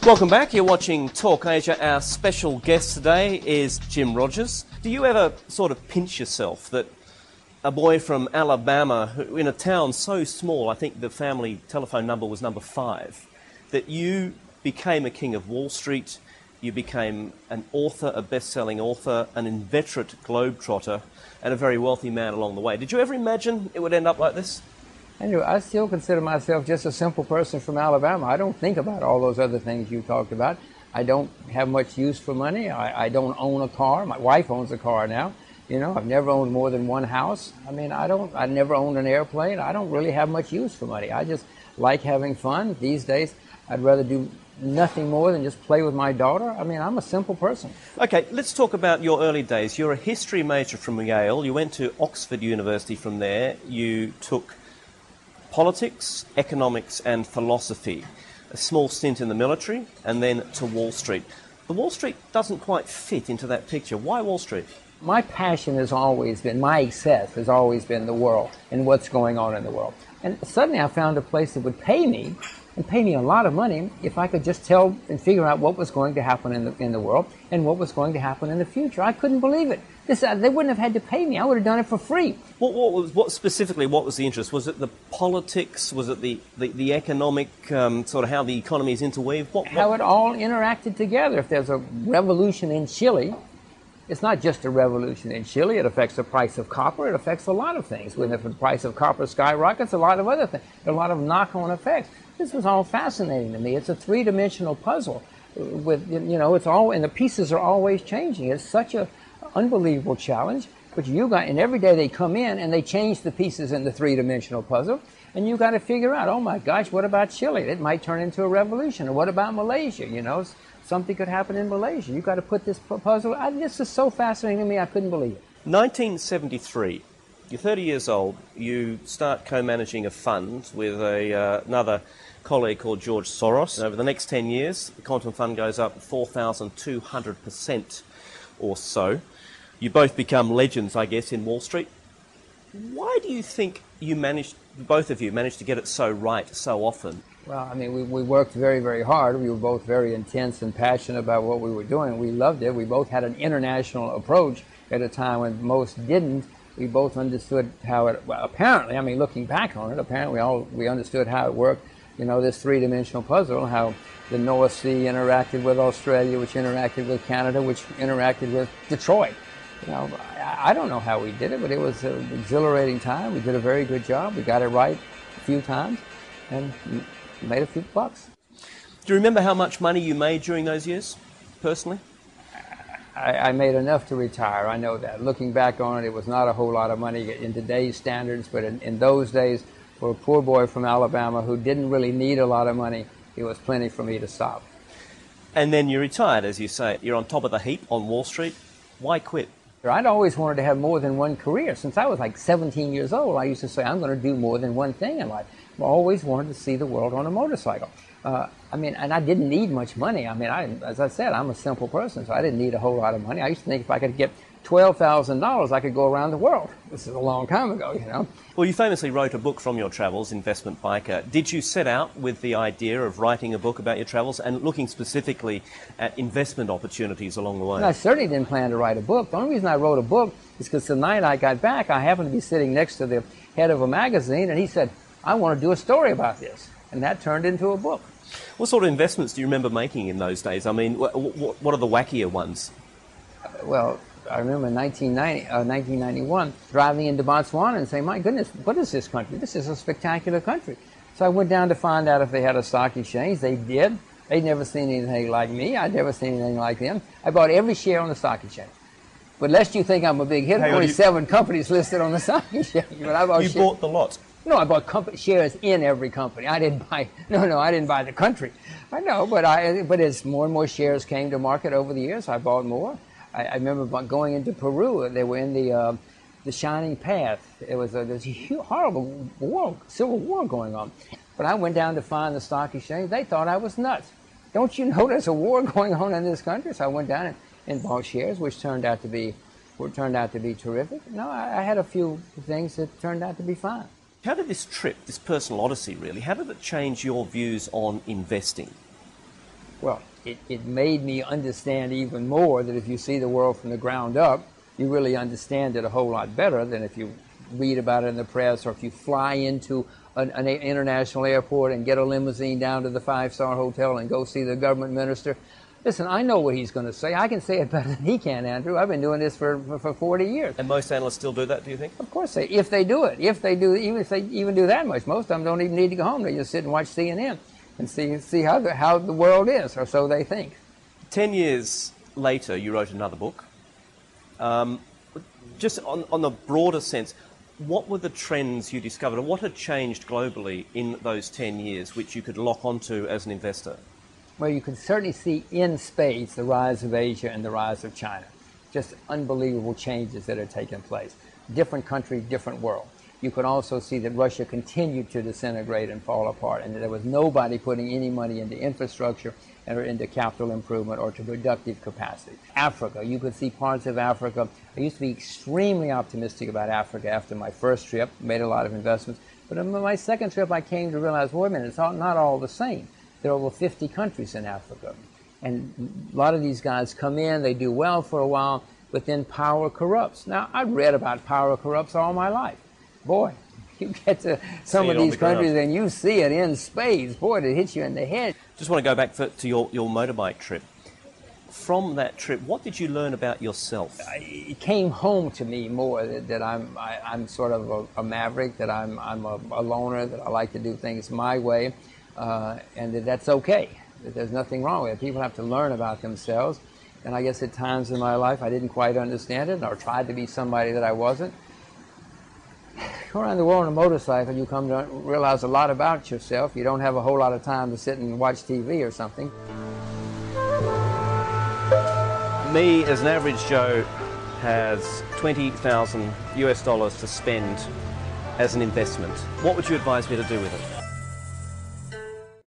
Welcome back. You're watching Talk Asia. Our special guest today is Jim Rogers. Do you ever sort of pinch yourself that a boy from Alabama, who, in a town so small, I think the family telephone number was number 5, that you became a king of Wall Street, you became an author, a best-selling author, an inveterate globetrotter, and a very wealthy man along the way? Did you ever imagine it would end up like this? Andrew, I still consider myself just a simple person from Alabama. I don't think about all those other things you talked about. I don't have much use for money. I don't own a car. My wife owns a car now. You know, I've never owned more than one house. I mean, I never owned an airplane. I don't really have much use for money. I just like having fun. These days, I'd rather do nothing more than just play with my daughter. I mean, I'm a simple person. Okay, let's talk about your early days. You're a history major from Yale. You went to Oxford University from there. You took politics, economics and philosophy, a small stint in the military, and then to Wall Street. The Wall Street doesn't quite fit into that picture. Why Wall Street? My passion has always been, my excess has always been the world and what's going on in the world. And suddenly I found a place that would pay me, and pay me a lot of money, if I could just tell and figure out what was going to happen in the world and what was going to happen in the future. I couldn't believe it. They wouldn't have had to pay me. I would have done it for free. What specifically, what was the interest? Was it the politics? Was it the economic, sort of how the economy is interweaved? How it all interacted together. If there's a revolution in Chile, it's not just a revolution in Chile. It affects the price of copper. It affects a lot of things. When the price of copper skyrockets, a lot of other things. There are a lot of knock-on effects. This was all fascinating to me. It's a three-dimensional puzzle with, you know, it's all, and the pieces are always changing. It's such a unbelievable challenge. But you got, and every day they come in and they change the pieces in the three-dimensional puzzle, and you got to figure out, oh my gosh, what about Chile? It might turn into a revolution. Or what about Malaysia? You know, something could happen in Malaysia. You got to put this puzzle. This is so fascinating to me. I couldn't believe it. 1973. You're 30 years old. You start co-managing a fund with another colleague called George Soros. And over the next 10 years, the quantum fund goes up 4,200% or so. You both become legends, I guess, in Wall Street. Why do you think both of you managed to get it so right so often? Well, I mean, we worked very, very hard. We were both very intense and passionate about what we were doing. We loved it. We both had an international approach at a time when most didn't. We both understood how it, well, apparently, I mean, looking back on it, apparently we understood how it worked, you know, this three-dimensional puzzle, how the North Sea interacted with Australia, which interacted with Canada, which interacted with Detroit. You know, I don't know how we did it, but it was an exhilarating time. We did a very good job. We got it right a few times and made a few bucks. Do you remember how much money you made during those years, personally? I made enough to retire, I know that. Looking back on it, it was not a whole lot of money in today's standards, but in those days, for a poor boy from Alabama who didn't really need a lot of money, it was plenty for me to stop. And then you retired, as you say. You're on top of the heap on Wall Street. Why quit? I'd always wanted to have more than one career. Since I was like 17 years old, I used to say, I'm going to do more than one thing in life. I always wanted to see the world on a motorcycle. I mean, and I didn't need much money. I mean, as I said, I'm a simple person, so I didn't need a whole lot of money. I used to think if I could get $12,000, I could go around the world. This is a long time ago, you know. Well, you famously wrote a book from your travels, Investment Biker. Did you set out with the idea of writing a book about your travels and looking specifically at investment opportunities along the way? And I certainly didn't plan to write a book. The only reason I wrote a book is because the night I got back, I happened to be sitting next to the head of a magazine, and he said, I want to do a story about this. And that turned into a book. What sort of investments do you remember making in those days? I mean, what are the wackier ones? Well, I remember in 1991 driving into Botswana and saying, my goodness, what is this country? This is a spectacular country. So I went down to find out if they had a stock exchange. They did. They'd never seen anything like me. I'd never seen anything like them. I bought every share on the stock exchange. But lest you think I'm a big hit, only 7 companies listed on the stock exchange. But I bought bought the lot? No, I bought shares in every company. I didn't buy, I didn't buy the country. I know, but as more and more shares came to market over the years, I bought more. I remember going into Peru. They were in the Shining Path. There's a horrible civil war going on. But I went down to find the stock exchange. They thought I was nuts. Don't you know there's a war going on in this country? So I went down and bought shares, which turned out to be terrific. No, I had a few things that turned out to be fine. How did this trip, this personal odyssey really, how did it change your views on investing? Well, it made me understand even more that if you see the world from the ground up, you really understand it a whole lot better than if you read about it in the press, or if you fly into an international airport and get a limousine down to the five-star hotel and go see the government minister. Listen, I know what he's going to say. I can say it better than he can, Andrew. I've been doing this for 40 years. And most analysts still do that, do you think? Of course if they do it. If they even do that much. Most of them don't even need to go home. They just sit and watch CNN and see how the world is, or so they think. 10 years later, you wrote another book. Just on the broader sense, what were the trends you discovered, or what had changed globally in those 10 years which you could lock onto as an investor? Well, you can certainly see in spades the rise of Asia and the rise of China. Just unbelievable changes that are taking place. Different country, different world. You could also see that Russia continued to disintegrate and fall apart, and that there was nobody putting any money into infrastructure or into capital improvement or to productive capacity. Africa, you could see parts of Africa. I used to be extremely optimistic about Africa after my first trip, made a lot of investments. But on my second trip, I came to realize, wait a minute, it's not all the same. There are over 50 countries in Africa. And a lot of these guys come in, they do well for a while, but then power corrupts. Now, I've read about power corrupts all my life. Boy, you get to some of these countries and you see it in spades. Boy, it hits you in the head. Just want to go back to your motorbike trip. From that trip, what did you learn about yourself? It came home to me more that I'm sort of a maverick, that I'm a loner, that I like to do things my way, and that's okay. That there's nothing wrong with it. People have to learn about themselves, and I guess at times in my life I didn't quite understand it, or tried to be somebody that I wasn't. Go around the world on a motorcycle, you come to realize a lot about yourself. You don't have a whole lot of time to sit and watch TV or something. Me, as an average Joe, has $20,000 US to spend as an investment. What would you advise me to do with it?